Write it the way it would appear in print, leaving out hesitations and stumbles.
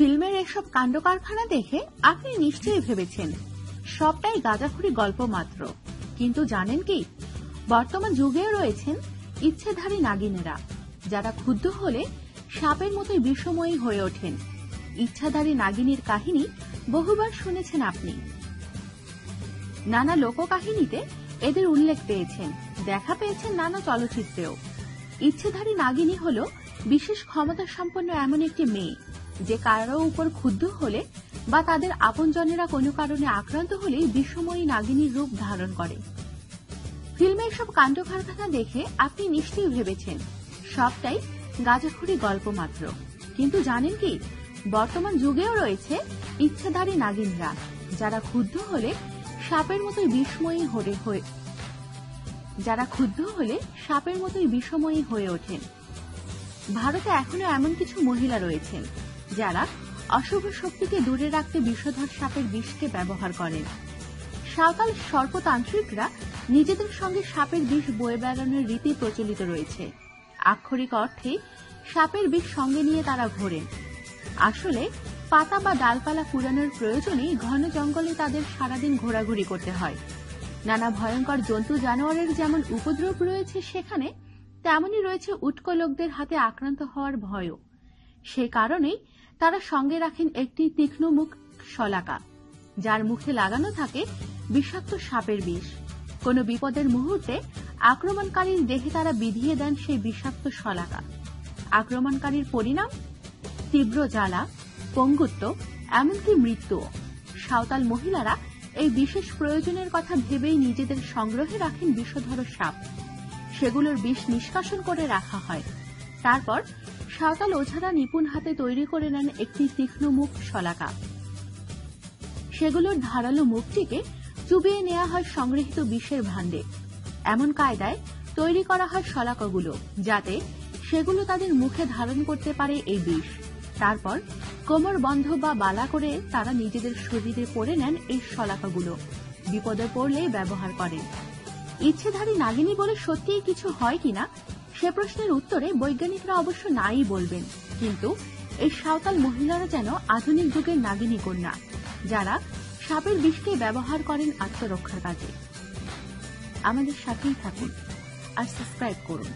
ফিল্মের এসব কাণ্ড কারখানা দেখে আপনি নিশ্চয়ই ভেবেছেন সবটাই গাঁজাখুরি গল্প মাত্র, কিন্তু জানেন কি, বর্তমান যুগেও রয়েছেন ইচ্ছেধারী নাগিনেরা, যারা ক্ষুব্ধ হলে সাপের মতোই বিষময়ী হয়ে ওঠেন। ইচ্ছাধারী নাগিনীর কাহিনী বহুবার শুনেছেন আপনি। নানা লোককাহিনীতে এদের উল্লেখ পেয়েছেন, দেখা পেয়েছেন নানা চলচ্চিত্রেও। ইচ্ছেধারী নাগিনী হল বিশেষ ক্ষমতা সম্পন্ন এমন একটি মেয়ে, যে কারো উপর ক্ষুব্ধ হলে বা তাদের আপনজনেরা কোনো কারণে আক্রান্ত হলে বিষময়ী নাগিনীর রূপ ধারণ করে। ফিল্মে এসব কাণ্ড কারখানা দেখে আপনি নিশ্চয়ই ভেবেছেন সবটাই গাঁজাখুরি গল্প মাত্র, কিন্তু জানেন কি, বর্তমান যুগেও রয়েছে ইচ্ছাধারী নাগিনরা, যারা ক্ষুব্ধ হলে সাপের মতোই বিষময়ী হয়ে ওঠেন। ভারতে এখনো এমন কিছু মহিলা রয়েছেন যারা অশুভ শক্তিকে দূরে রাখতে বিষধর সাপের বিষকে ব্যবহার করেন। সাঁওতাল সর্পতান্ত্রিকরা নিজেদের সঙ্গে সাপের বিষ বয়ে বেড়ানোর রীতি প্রচলিত রয়েছে। আক্ষরিক অর্থে সাপের বিষ সঙ্গে নিয়ে তারা ঘোরেন। আসলে পাতা বা ডালপালা কুড়ানোর প্রয়োজনে ঘন জঙ্গলে তাদের সারাদিন ঘোরাঘুরি করতে হয়। নানা ভয়ঙ্কর জন্তু জানোয়ারের যেমন উপদ্রব রয়েছে সেখানে, তেমনই রয়েছে উটকো লোকদের হাতে আক্রান্ত হওয়ার ভয়ও। সে কারণেই তারা সঙ্গে রাখেন একটি তীক্ষ্ণ মুখ শলাকা, যার মুখে লাগানো থাকে বিষাক্ত সাপের বিষ। কোনো বিপদের মুহূর্তে আক্রমণকারীর দেহে তারা বিধিয়ে দেন সেই বিষাক্ত শলাকা। আক্রমণকারীর পরিণাম তীব্র জ্বালা, পঙ্গুত্ব, এমনকি মৃত্যুও। সাঁওতাল মহিলারা এই বিশেষ প্রয়োজনের কথা ভেবেই নিজেদের সংগ্রহে রাখেন বিষধর সাপ। সেগুলোর বিষ নিষ্কাশন করে রাখা হয়। তারপর সাঁওতাল ওঝারা নিপুণ হাতে তৈরি করে নেন একটি তীক্ষ্ণ মুখ শলাকা। সেগুলোর ধারালো মুখটিকে চুবিয়ে নেওয়া হয় সংগৃহীত বিষের ভাণ্ডে। এমন কায়দায় তৈরি করা হয় শলাকাগুলো, যাতে সেগুলো তাদের মুখে ধারণ করতে পারে এই বিষ। তারপর কোমর বন্ধ বা বালা করে তারা নিজেদের শরীরে পরে নেন এই শলাকাগুলো, বিপদে পড়লে ব্যবহার করেন। ইচ্ছেধারী নাগিনী বলে সত্যিই কিছু হয় কিনা সে প্রশ্নের উত্তরে বৈজ্ঞানিকরা অবশ্য নাই বলবেন, কিন্তু এই সাঁওতাল মহিলারা যেন আধুনিক যুগের নাগিনী কন্যা, যারা সাপের বিষকে ব্যবহার করেন আত্মরক্ষার কাজে। আমাদের সাথেই থাকুন আর সাবস্ক্রাইব করুন।